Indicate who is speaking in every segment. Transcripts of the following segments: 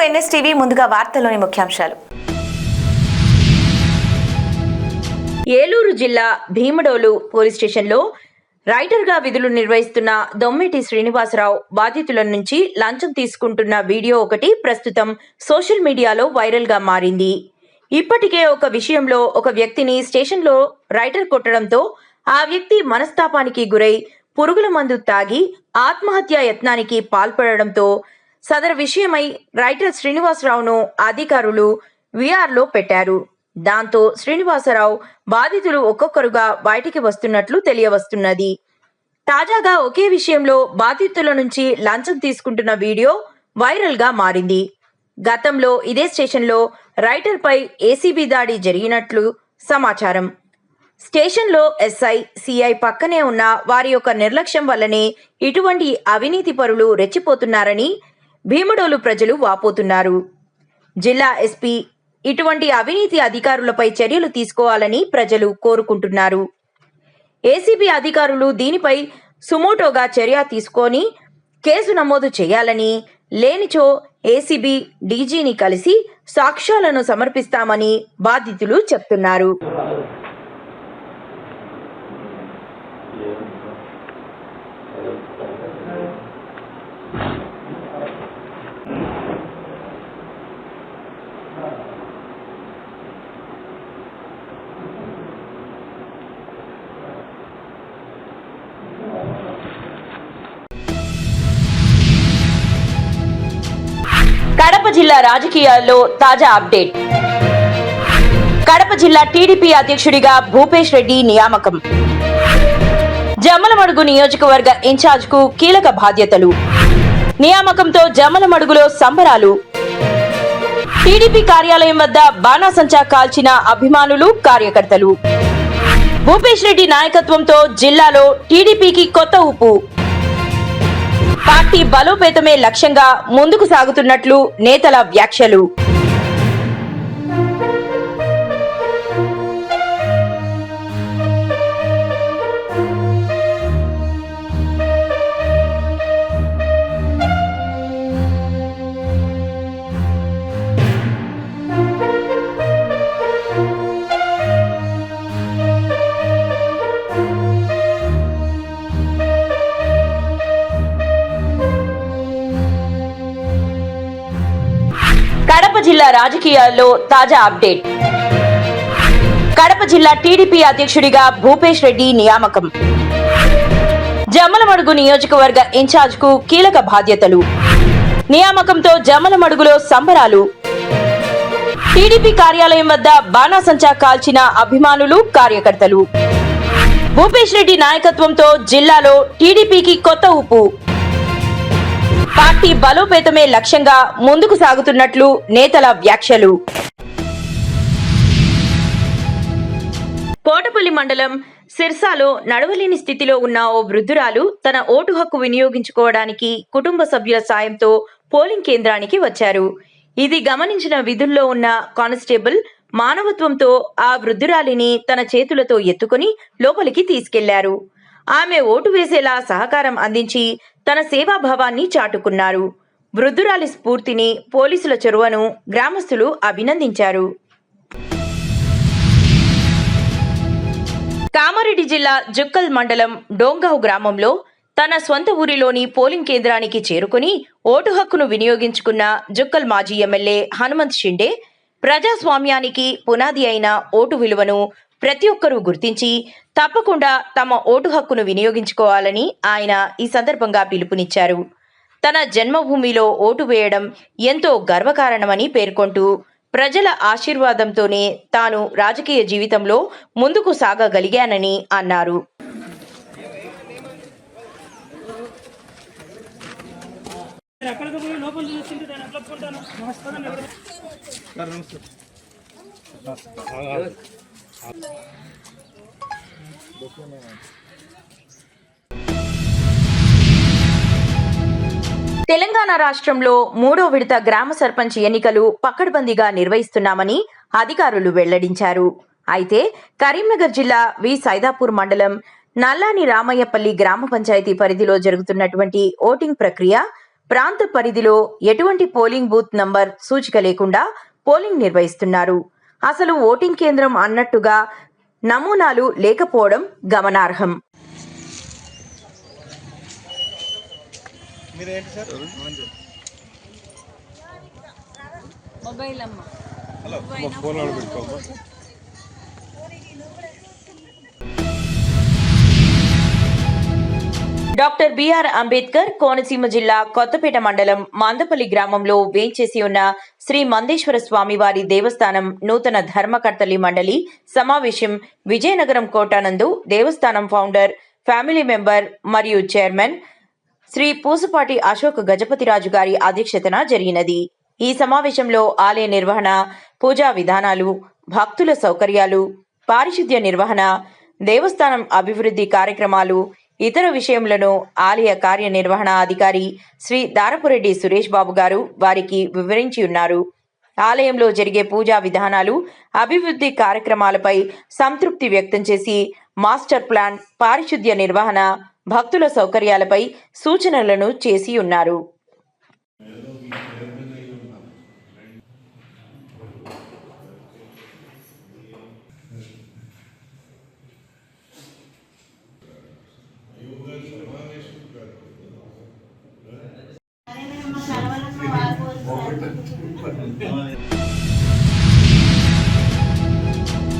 Speaker 1: NSTV ముందుగా వార్తల్లోని ముఖ్యాంశాలు.
Speaker 2: ఏలూరు జిల్లా భీమడోలు పోలీస్ స్టేషన్లో రైటర్గా విధులు నిర్వహిస్తున్న దొమ్మెటి శ్రీనివాసరావు బాధితుల నుంచి లంచం తీసుకుంటున్న వీడియో ఒకటి ప్రస్తుతం సోషల్ మీడియాలో వైరల్గా మారింది. ఇప్పటికే ఒక విషయంలో ఒక వ్యక్తిని స్టేషన్లో రైటర్ కొట్టడంతో ఆ వ్యక్తి మనస్తాపానికి గురై పురుగుల మందు తాగి ఆత్మహత్యా యత్నానికి పాల్పడడంతో సదరు విషయమై రైటర్ శ్రీనివాసరావును అధికారులు విఆర్లో పెట్టారు. దాంతో శ్రీనివాసరావు బాధితులు ఒక్కొక్కరుగా బయటికి వస్తున్నట్లు తెలియవస్తున్నది. తాజాగా ఒకే విషయంలో బాధితుల నుంచి లంచం తీసుకుంటున్న వీడియో వైరల్గా మారింది. గతంలో ఇదే స్టేషన్లో రైటర్పై ఏసీబీ దాడి జరిగినట్లు సమాచారం. స్టేషన్లో ఎస్ఐ, సిఐ పక్కనే ఉన్న వారి యొక్క నిర్లక్ష్యం వల్లనే ఇటువంటి అవినీతి పరులు రెచ్చిపోతున్నారని భీమడోలు ప్రజలు వాపోతున్నారు. జిల్లా ఎస్పీ ఇటువంటి అవినీతి అధికారులపై చర్యలు తీసుకోవాలని ప్రజలు కోరుకుంటున్నారు. ఏసీబీ అధికారులు దీనిపై సుమోటోగా చర్య తీసుకొని కేసు నమోదు చేయాలని, లేనిచో ఏసీబీ డీజీని కలిసి సాక్ష్యాలను సమర్పిస్తామని బాధితులు చెప్తున్నారు. కడప జిల్లా రాజకీయాల్లో తాజా అప్డేట్. కడప జిల్లా టీడీపీ అధ్యక్షుడిగా భూపేష్ రెడ్డి నియామకం. జమ్మలమడుగు నియోజకవర్గ ఇన్ఛార్జ్ కు కీలక బాధ్యతలు. నియామకంతో జమ్మలమడుగులో సంబరాలు. టీడీపీ కార్యాలయం వద్ద బాణాసంచా కాల్చిన అభిమానులు, కార్యకర్తలు. భూపేష్ రెడ్డి నాయకత్వంతో జిల్లాలో టీడీపీకి కొత్త ఊపు. పార్టీ బలోపేతమే లక్ష్యంగా ముందుకు సాగుతున్నట్లు నేతల వ్యాఖ్యలు. కడప జిల్లా రాజకీయాల్లో తాజా అప్డేట్. కడప జిల్లా టీడీపీ అధ్యక్షుడిగా భూపేష్ రెడ్డి నియామకం. జమ్మలమడుగు నియోజకవర్గ ఇన్ఛార్జ్ కు కీలక బాధ్యతలు. నియామకంతో జమ్మలమడుగులో సంబరాలు. టీడీపీ కార్యాలయం వద్ద బాణాసంచా కాల్చిన అభిమానులు, కార్యకర్తలు. భూపేష్ రెడ్డి నాయకత్వంతో జిల్లాలో టీడీపీకి కొత్త ఊపు. పార్టీ బలోపేతమే లక్ష్యంగా ముందుకు సాగుతున్నట్లు నేతల వ్యాఖ్యలు. కోటపల్లి మండలం సిర్సాలో నడవలేని స్థితిలో ఉన్న ఓ వృద్ధురాలు తన ఓటు హక్కు వినియోగించుకోవడానికి కుటుంబ సభ్యుల సాయంతో పోలింగ్ కేంద్రానికి వచ్చారు. ఇది గమనించిన విధుల్లో ఉన్న కానిస్టేబుల్ మానవత్వంతో ఆ వృద్ధురాలిని తన చేతులతో ఎత్తుకుని లోపలికి తీసుకెళ్లారు. ఆమె ఓటు వేసేలా సహకారం అందించి తన సేవాభావాన్ని చాటుకున్నారు. వృద్ధురాలి స్ఫూర్తిని, పోలీసుల చొరవను గ్రామస్తులు అభినందించారు. కామారెడ్డి జిల్లా జుక్కల్ మండలం డోంగావ్ గ్రామంలో తన స్వంత ఊరిలోని పోలింగ్ కేంద్రానికి చేరుకుని ఓటు హక్కును వినియోగించుకున్న జుక్కల్ మాజీ ఎమ్మెల్యే హనుమంత్ షిండే ప్రజాస్వామ్యానికి పునాది అయిన ఓటు విలువను ప్రతి ఒక్కరూ గుర్తించి తప్పకుండా తమ ఓటు హక్కును వినియోగించుకోవాలని ఆయన ఈ సందర్భంగా పిలుపునిచ్చారు. తన జన్మభూమిలో ఓటు వేయడం ఎంతో గర్వకారణమని పేర్కొంటూ ప్రజల ఆశీర్వాదంతోనే తాను రాజకీయ జీవితంలో ముందుకు సాగగలిగానని అన్నారు. తెలంగాణ రాష్ట్రంలో 3వ విడత గ్రామ సర్పంచ్ ఎన్నికలు పకడ్బందీగా నిర్వహిస్తున్నామని అధికారులు వెల్లడించారు. అయితే కరీంనగర్ జిల్లా వి సైదాపూర్ మండలం నల్లాని రామయ్యపల్లి గ్రామ పంచాయతీ పరిధిలో జరుగుతున్నటువంటి ఓటింగ్ ప్రక్రియ ప్రాంత పరిధిలో ఎటువంటి పోలింగ్ బూత్ నంబర్ సూచిక లేకుండా పోలింగ్ నిర్వహిస్తున్నారు. అసలు ఓటింగ్ కేంద్రం అన్నట్టుగా నమూనాలు లేకపోవడం గమనార్హం. డాక్టర్ బిఆర్ అంబేద్కర్ కోనసీమ జిల్లా కొత్తపేట మండలం మందపల్లి గ్రామంలో వేంచేసి ఉన్న శ్రీ మందేశ్వర స్వామివారి దేవస్థానం నూతన ధర్మకర్తలి మండలి సమావేశం విజయనగరం కోటానందు దేవస్థానం ఫౌండర్, ఫ్యామిలీ మెంబర్ మరియు చైర్మన్ శ్రీ పూసపాటి అశోక్ గజపతిరాజు గారి అధ్యక్షతన జరిగినది. ఈ సమావేశంలో ఆలయ నిర్వహణ, పూజా విధానాలు, భక్తుల సౌకర్యాలు, పారిశుద్ధ్య నిర్వహణ, దేవస్థానం అభివృద్ధి కార్యక్రమాలు, ఇతర విషయములను ఆలయ కార్యనిర్వహణ అధికారి శ్రీ దారపురెడ్డి సురేష్ బాబు గారు వారికి వివరించి ఉన్నారు. ఆలయంలో జరిగే పూజా విధానాలు, అభివృద్ధి కార్యక్రమాలపై సంతృప్తి వ్యక్తం చేసి మాస్టర్ ప్లాన్, పారిశుద్ధ్య నిర్వహణ, భక్తుల సౌకర్యాలపై సూచనలను చేసి ఉన్నారు.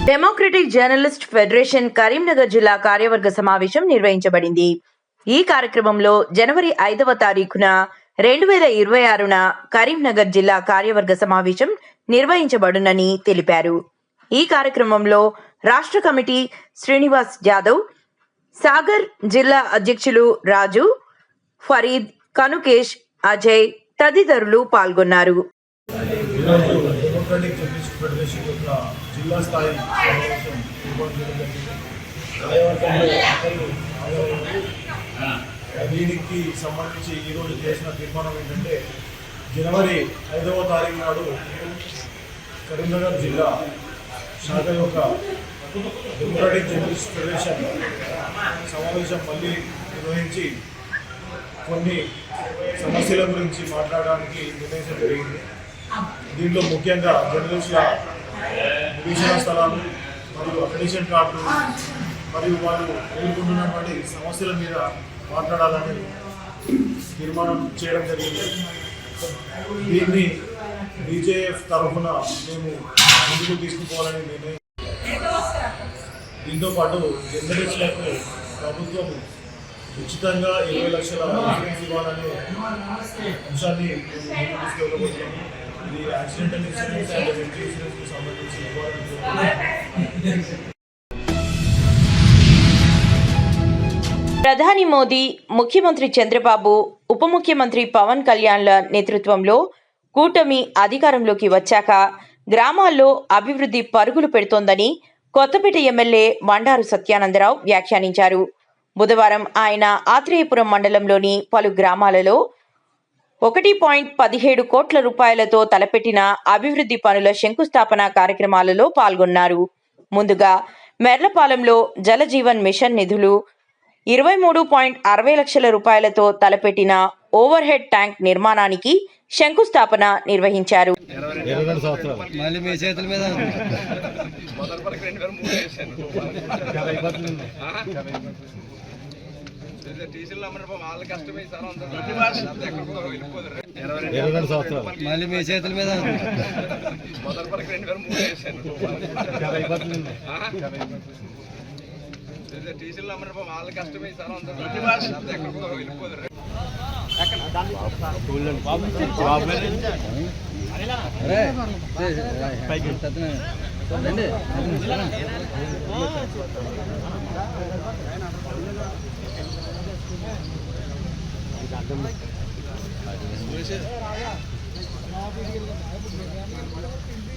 Speaker 2: డెమోక్రటిక్ జర్నలిస్ట్ ఫెడరేషన్ కరీంనగర్ జిల్లా కార్యవర్గ సమావేశం నిర్వహించబడింది. ఈ కార్యక్రమంలో జనవరి 5వ తారీఖున 2026న కరీంనగర్ జిల్లా కార్యవర్గ సమావేశం నిర్వహించబడునని తెలిపారు. ఈ కార్యక్రమంలో రాష్ట్ర కమిటీ శ్రీనివాస్ జాదవ్, సాగర్ జిల్లా అధ్యక్షులు రాజు, ఫరీద్, కనుకేష్, అజయ్ తదితరులు పాల్గొన్నారు.
Speaker 3: జిల్లా స్థాయి సమావేశం ఏర్పాటు చేయడం జరిగింది. దీనికి సంబంధించి ఈరోజు చేసిన తీర్మానం ఏంటంటే, జనవరి 5వ తారీఖు నాడు కరీంనగర్ జిల్లా శాఖ యొక్క డెమోక్రటిక్ జర్నలిస్ట్ ఫెడరేషన్ సమావేశం మళ్ళీ నిర్వహించి కొన్ని సమస్యల గురించి మాట్లాడడానికి నిర్ణయించడం జరిగింది. దీంట్లో ముఖ్యంగా జర్నలిస్టుల నివేశన స్థలాలు మరియు అక్రిడిటేషన్ కార్డులు మరియు వాళ్ళు ఎదుర్కొంటున్నటువంటి సమస్యల మీద మాట్లాడాలని తీర్మానం చేయడం జరిగింది. దీన్ని బీజేఎఫ్ తరఫున మేము ముందుకు తీసుకుపోవాలని నిర్ణయం. దీంతో పాటు జర్నలిస్టులకు ప్రభుత్వం ఉచితంగా 20 లక్షల ఇన్సూరెన్స్ ఇవ్వాలనే అంశాన్ని మేము తీసుకెళ్ళబోతున్నాము. ఇది యాక్సిడెంటల్ ఇన్సూరెన్స్ అండ్ వెంటరీ ఇన్సూరెన్స్కి సంబంధించి ఇవ్వాలని.
Speaker 2: ప్రధాని మోదీ, ముఖ్యమంత్రి చంద్రబాబు, ఉప ముఖ్యమంత్రి పవన్ కళ్యాణ్ల నేతృత్వంలో కూటమి అధికారంలోకి వచ్చాక గ్రామాల్లో అభివృద్ధి పరుగులు పెడుతోందని కొత్తపేట ఎమ్మెల్యే బండారు సత్యానందరావు వ్యాఖ్యానించారు. బుధవారం ఆయన ఆత్రేయపురం మండలంలోని పలు గ్రామాలలో 1.17 కోట్ల రూపాయలతో తలపెట్టిన అభివృద్ధి పనుల శంకుస్థాపన కార్యక్రమాలలో పాల్గొన్నారు. ముందుగా మెర్లపాలెంలో జలజీవన్ మిషన్ నిధులు 23.60 లక్షల రూపాయలతో తలపెట్టిన ఓవర్ హెడ్ ట్యాంక్ నిర్మాణానికి శంకుస్థాపన నిర్వహించారు.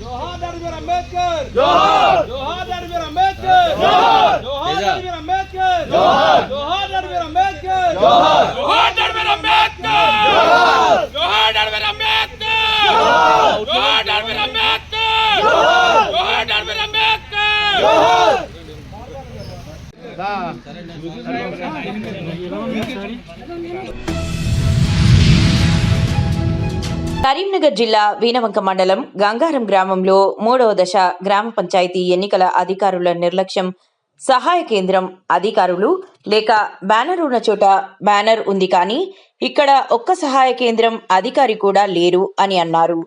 Speaker 4: जोहार डॉक्टर अंबेडकर, जोहार जोहार डॉक्टर अंबेडकर, जोहार जोहार डॉक्टर अंबेडकर, जोहार जोहार डॉक्टर अंबेडकर, जोहार जोहार डॉक्टर अंबेडकर, जोहार जोहार डॉक्टर अंबेडकर, जोहार डॉक्टर अंबेडकर, जोहार डॉक्टर अंबेडकर, जोहार
Speaker 2: కరీంనగర్ జిల్లా వీణవంక మండలం గంగారం గ్రామంలో 3వ దశ గ్రామ పంచాయతీ ఎన్నికల అధికారుల నిర్లక్ష్యం. సహాయ కేంద్రం అధికారులు లేక బ్యానర్ ఉన్న చోట బ్యానర్ ఉంది కానీ ఇక్కడ ఒక్క సహాయ కేంద్రం అధికారి కూడా లేరు అని అన్నారు.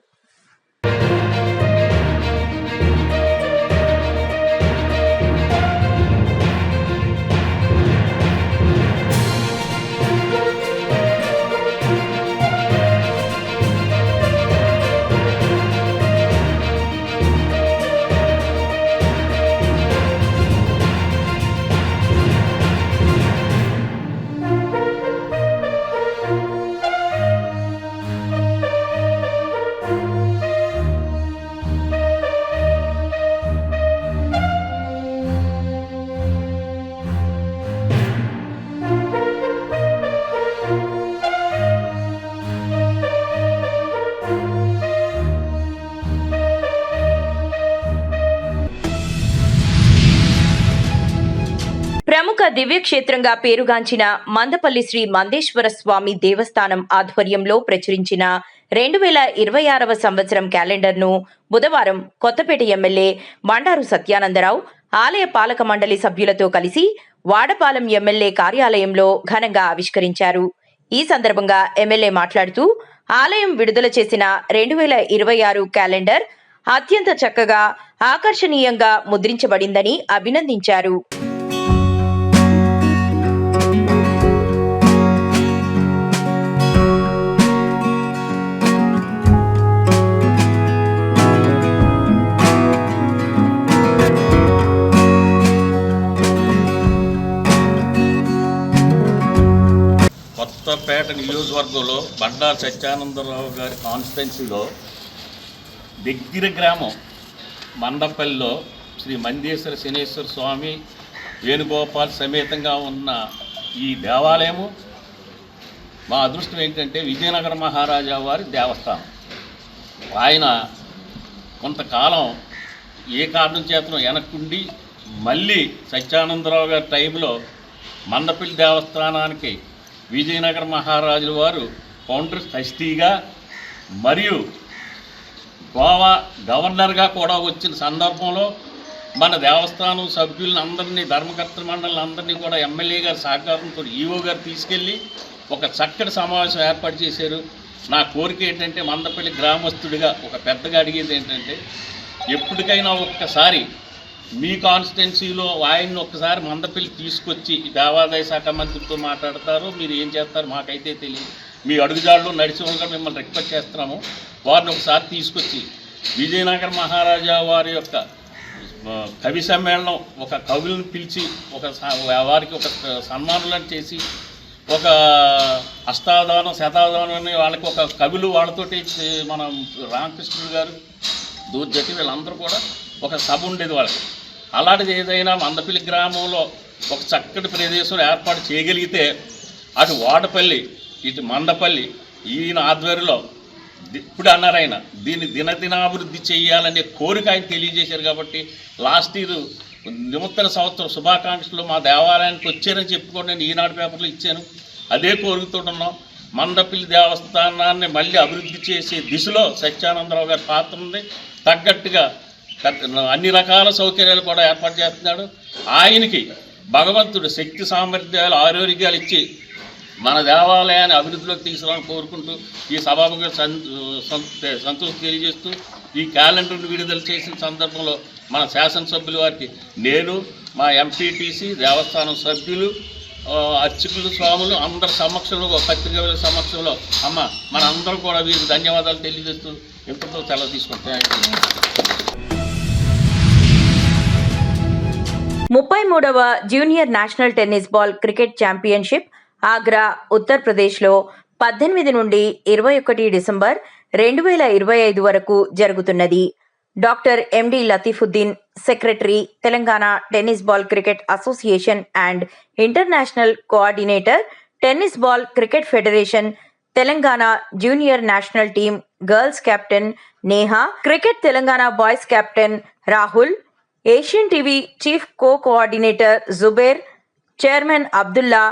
Speaker 2: ప్రముఖ దివ్యక్షేత్రంగా పేరుగాంచిన మందపల్లి శ్రీ మందేశ్వర స్వామి దేవస్థానం ఆధ్వర్యంలో ప్రచురించిన 2026వ సంవత్సరం క్యాలెండర్ను బుధవారం కొత్తపేట ఎమ్మెల్యే బండారు సత్యానందరావు ఆలయ పాలక మండలి సభ్యులతో కలిసి వాడపాలెం ఎమ్మెల్యే కార్యాలయంలో ఘనంగా ఆవిష్కరించారు. ఈ సందర్భంగా ఎమ్మెల్యే మాట్లాడుతూ ఆలయం విడుదల చేసిన 2026 క్యాలెండర్ అత్యంత చక్కగా ఆకర్షణీయంగా ముద్రించబడిందని అభినందించారు.
Speaker 5: కొత్తపేట నియోజకవర్గంలో బండారు సత్యానందరావు గారి కాన్స్టిట్యున్సీలో దగ్గర గ్రామం మండపల్లిలో శ్రీ మందేశ్వర శనేశ్వర స్వామి వేణుగోపాల్ సమేతంగా ఉన్న ఈ దేవాలయము మా అదృష్టం ఏంటంటే విజయనగర మహారాజా వారి దేవస్థానం. ఆయన కొంతకాలం ఏ కారణం చేతనో వెనక్కుండి మళ్ళీ సత్యానందరావు గారి టైంలో మండపల్లి దేవస్థానానికి విజయనగర మహారాజుల వారు కౌంటర్ ట్రస్టీగా మరియు గోవా గవర్నర్గా కూడా వచ్చిన సందర్భంలో మన దేవస్థానం సభ్యులను అందరినీ ధర్మకర్త మండలిని అందరినీ కూడా ఎమ్మెల్యే గారి సహకారంతో ఈవో గారు తీసుకెళ్ళి ఒక చక్కటి సమావేశం ఏర్పాటు చేశారు. నా కోరిక ఏంటంటే మందపల్లి గ్రామస్తుడిగా ఒక పెద్దగా అడిగేది ఏంటంటే ఎప్పటికైనా ఒక్కసారి మీ కాన్స్టిట్యున్సీలో ఆయన్ని ఒక్కసారి మందపల్లి తీసుకొచ్చి దేవాదాయ శాఖ మంత్రితో మాట్లాడతారు, మీరు ఏం చేస్తారు మాకైతే తెలియదు. మీ అడుగుజాడలో నడిచేవాళ్ళుగా మిమ్మల్ని రిక్వెస్ట్ చేస్తున్నాము. వారిని ఒకసారి తీసుకొచ్చి విజయనగర మహారాజా వారి యొక్క కవి సమ్మేళనం ఒక కవులను పిలిచి వారికి ఒక సన్మానాలను చేసి ఒక అష్టావధానం శతావధానం అని వాళ్ళకి ఒక కవులు వాళ్ళతోటి మన రామకృష్ణుడు గారు దూర్జటి వీళ్ళందరూ కూడా ఒక సభ ఉండేది వాళ్ళకి. అలాంటిది ఏదైనా మందపల్లి గ్రామంలో ఒక చక్కటి ప్రదేశం ఏర్పాటు చేయగలిగితే అటు వాడపల్లి ఇటు మందపల్లి ఈయన ఆధ్వర్యంలో ఇప్పుడు అన్నారు ఆయన దీన్ని దినదినాభివృద్ధి చేయాలనే కోరిక ఆయన తెలియజేశారు. కాబట్టి లాస్ట్ ఇయర్ నూతన సంవత్సరం శుభాకాంక్షలు మా దేవాలయానికి వచ్చారని చెప్పుకొని నేను ఈనాడు పేపర్లో ఇచ్చాను. అదే కోరికతో ఉన్నాం. మందపల్లి దేవస్థానాన్ని మళ్ళీ అభివృద్ధి చేసే దిశలో సత్యానందరావు గారి పాత్ర ఉంది. తగ్గట్టుగా అన్ని రకాల సౌకర్యాలు కూడా ఏర్పాటు చేస్తున్నాడు. ఆయనకి భగవంతుడు శక్తి సామర్థ్యాలు ఆరోగ్యాలు ఇచ్చి మన దేవాలయాన్ని అభివృద్ధిలోకి తీసుకురావాలని కోరుకుంటూ ఈ సభాముఖంగా సంతోషం తెలియజేస్తూ ఈ క్యాలెండర్ను విడుదల చేసిన సందర్భంలో మన శాసనసభ్యుల వారికి నేను మా ఎంపీటీసీ దేవస్థానం సభ్యులు అర్చకులు స్వాములు అందరి సమక్షంలో పత్రికల సమక్షంలో అమ్మ మన అందరం కూడా వీరికి ధన్యవాదాలు తెలియజేస్తూ ఇంతతో సెలవు తీసుకుంటాం.
Speaker 2: 33వ junior national tennis ball cricket championship Agra ఉత్తరప్రదేశ్లో 18 నుండి 21 డిసెంబర్ 2025 వరకు జరుగుతున్నది. Doctor MD Latifuddin, secretary, Telangana tennis ball cricket association and international coordinator, tennis ball cricket federation, Telangana junior national team girls captain Neha, cricket Telangana boys captain Rahul, Asian TV chief coordinator Zubair, chairman Abdullah,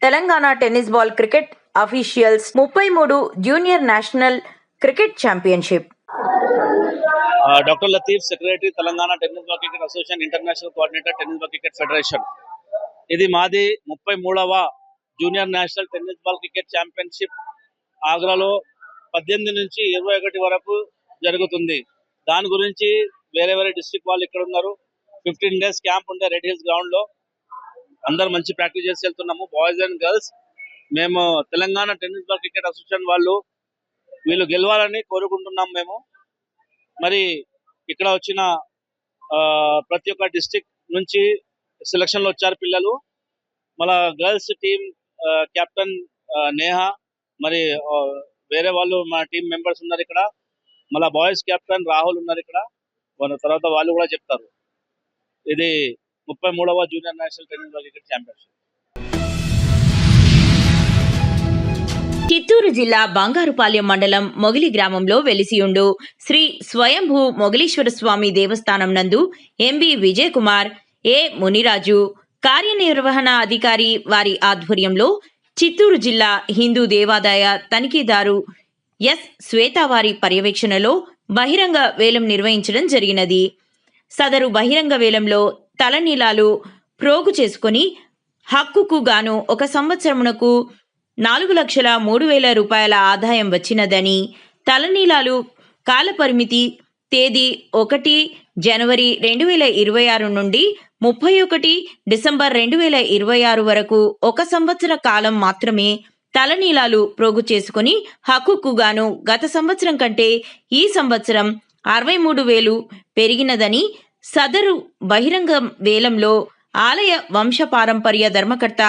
Speaker 2: Telangana tennis ball cricket officials, 33 junior national cricket championship.
Speaker 6: Doctor Latif, secretary, Telangana tennis ball cricket association, international coordinator, tennis ball cricket federation. ఇది మాది 33వ junior national tennis ball cricket championship ఆగ్రాలో 18 నుంచి 21 వరకు జరుగుతుంది. దాని గురించి వేరే వేరే డిస్ట్రిక్ట్ వాళ్ళు ఇక్కడ ఉన్నారు. 15 days క్యాంప్ ఉండే రెడ్ హిల్స్ గ్రౌండ్ లో అందరు మంచి ప్రాక్టీస్ చేసి వెళ్తున్నాము, బాయ్స్ అండ్ గర్ల్స్. మేము Telangana tennis ball cricket association వాళ్ళు వీళ్ళు గెలవాలని కోరుకుంటున్నాం. మేము మరి ఇక్కడ వచ్చిన ప్రతి ఒక్క డిస్ట్రిక్ట్ నుంచి సెలక్షన్ లో వచ్చారు పిల్లలు. మళ్ళా గర్ల్స్ టీమ్ కెప్టెన్ నేహా, మరి వేరే వాళ్ళు మా టీం మెంబర్స్ ఉన్నారు ఇక్కడ. మళ్ళా బాయ్స్ కెప్టెన్ రాహుల్ ఉన్నారు ఇక్కడ. మన తర్వాత వాళ్ళు కూడా చెప్తారు. ఇది 33వ junior national tennis ball cricket championship.
Speaker 2: Chittoor జిల్లా బంగారుపాలెం మండలం మొగిలి గ్రామంలో వెలిసియుండు శ్రీ స్వయంభూ మొగిలీశ్వర స్వామి దేవస్థానం నందు ఎంబి విజయ్ కుమార్, ఏ మునిరాజు కార్యనిర్వహణ అధికారి వారి ఆధ్వర్యంలో చిత్తూరు జిల్లా హిందూ దేవాదాయ తనిఖీదారు ఎస్ శ్వేత వారి పర్యవేక్షణలో బహిరంగ వేలం నిర్వహించడం జరిగినది. సదరు బహిరంగ వేలంలో తలనీలాలు ప్రోగు చేసుకుని హక్కుకు గాను 1 సంవత్సరమునకు 4,03,000 రూపాయల ఆదాయం వచ్చినదని, తలనీలాలు కాలపరిమితి తేదీ 1 జనవరి 2026 నుండి 31 డిసెంబర్ 2026 వరకు 1 సంవత్సర కాలం మాత్రమే తలనీలాలు ప్రోగు చేసుకుని హక్కుకు గాను గత సంవత్సరం కంటే ఈ సంవత్సరం 63,000 పెరిగినదని, సదరు బహిరంగ వేలంలో ఆలయ వంశపారంపర్య ధర్మకర్త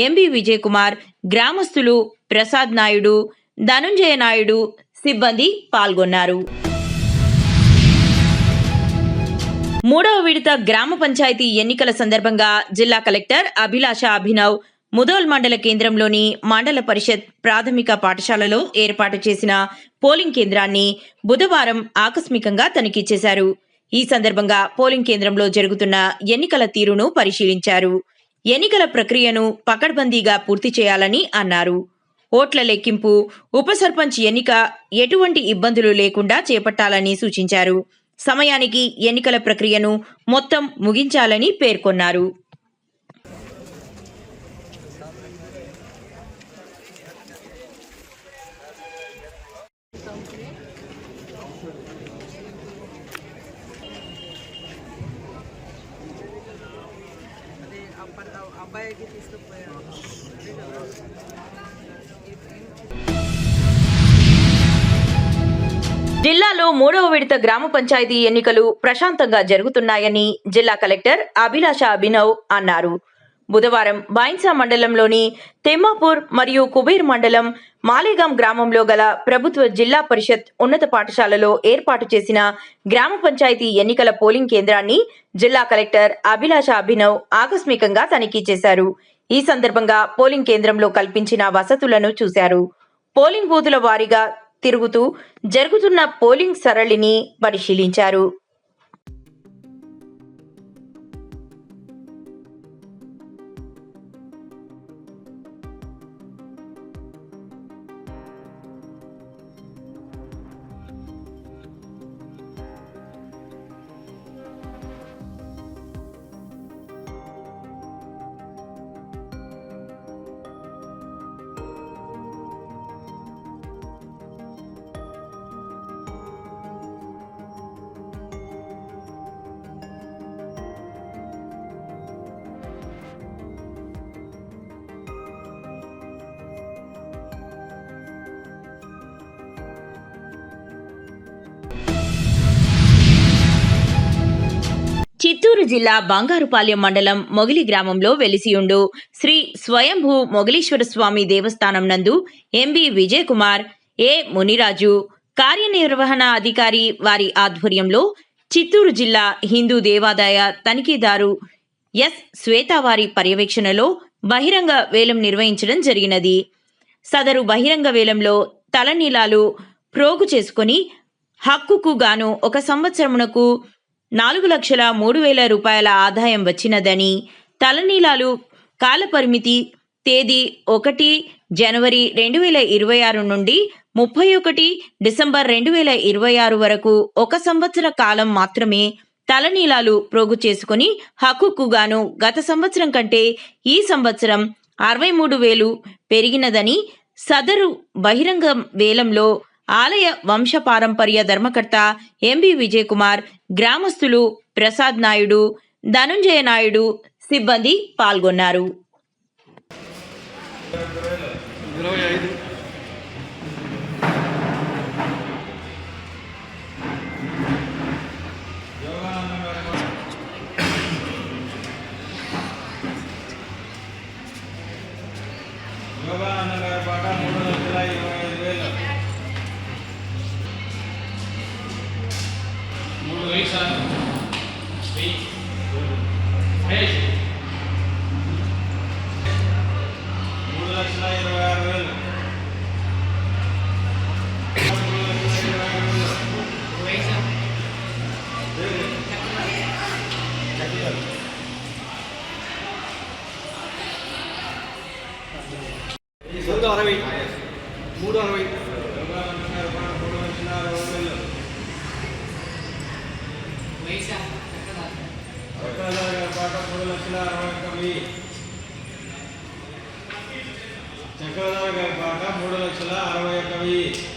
Speaker 2: ఎంబి విజయ్ కుమార్, గ్రామస్తులు ప్రసాద్ నాయుడు, ధనుంజయ నాయుడు సిబ్బంది పాల్గొన్నారు. 3వ విడత గ్రామ పంచాయతీ ఎన్నికల సందర్భంగా జిల్లా కలెక్టర్ అభిలాష అభినవ్ ముదోల్ మండల కేంద్రంలోని మండల పరిషత్ ప్రాథమిక పాఠశాలలో ఏర్పాటు చేసిన పోలింగ్ కేంద్రాన్ని బుధవారం ఆకస్మికంగా తనిఖీ చేశారు. ఈ సందర్భంగా పోలింగ్ కేంద్రంలో జరుగుతున్న ఎన్నికల తీరును పరిశీలించారు. ఎన్నికల ప్రక్రియను పకడ్బందీగా పూర్తి చేయాలని అన్నారు. ఓట్ల లెక్కింపు, ఉప సర్పంచ్ ఎన్నిక ఎటువంటి ఇబ్బందులు లేకుండా చేపట్టాలని సూచించారు. సమయానికి ఎన్నికల ప్రక్రియను మొత్తం ముగించాలని పేర్కొన్నారు.
Speaker 7: అబ్బాయికి తీసుకుపోయాను.
Speaker 2: జిల్లాలో 3వ విడత గ్రామ పంచాయతీ ఎన్నికలు ప్రశాంతంగా జరుగుతున్నాయని జిల్లా కలెక్టర్ అభిలాష అభినవ్ అన్నారు. బుధవారం బైన్సా మండలంలోని తిమ్మాపూర్ మరియు కుబీర్ మండలం మాలేగాం గ్రామంలో గల ప్రభుత్వ జిల్లా పరిషత్ ఉన్నత పాఠశాలలో ఏర్పాటు చేసిన గ్రామ పంచాయతీ ఎన్నికల పోలింగ్ కేంద్రాన్ని జిల్లా కలెక్టర్ అభిలాష అభినవ్ ఆకస్మికంగా తనిఖీ చేశారు. ఈ సందర్భంగా పోలింగ్ కేంద్రంలో కల్పించిన వసతులను చూశారు. పోలింగ్ బూతుల వారీగా తిరుగుతూ జరుగుతున్న పోలింగ్ సరళిని పరిశీలించారు. చిత్తూరు జిల్లా బంగారుపాలెం మండలం మొగిలి గ్రామంలో వెలిసియుండు శ్రీ స్వయంభూ మొగిలీశ్వర స్వామి దేవస్థానం నందు ఎంబి విజయ్ కుమార్, ఏ మునిరాజు కార్యనిర్వహణ అధికారి వారి ఆధ్వర్యంలో చిత్తూరు జిల్లా హిందూ దేవాదాయ తనిఖీదారు ఎస్ శ్వేత వారి పర్యవేక్షణలో బహిరంగ వేలం నిర్వహించడం జరిగినది. సదరు బహిరంగ వేలంలో తలనీలాలు ప్రోగు చేసుకుని హక్కుకు గాను 1 సంవత్సరమునకు 4,03,000 రూపాయల ఆదాయం వచ్చినదని, తలనీలాలు కాలపరిమితి తేదీ 1 జనవరి 2026 నుండి 31 డిసెంబర్ 2026 వరకు 1 సంవత్సర కాలం మాత్రమే తలనీలాలు ప్రోగు చేసుకుని హక్కుగాను గత సంవత్సరం కంటే ఈ సంవత్సరం 63,000 పెరిగినదని సదరు బహిరంగ వేలంలో ఆలయ వంశపారంపర్య ధర్మకర్త ఎంబి విజయ్ కుమార్, గ్రామస్తులు ప్రసాద్ నాయుడు, ధనుంజయ నాయుడు, సిబ్బంది పాల్గొన్నారు.
Speaker 4: చక్రధర గారి పాట 3,61,000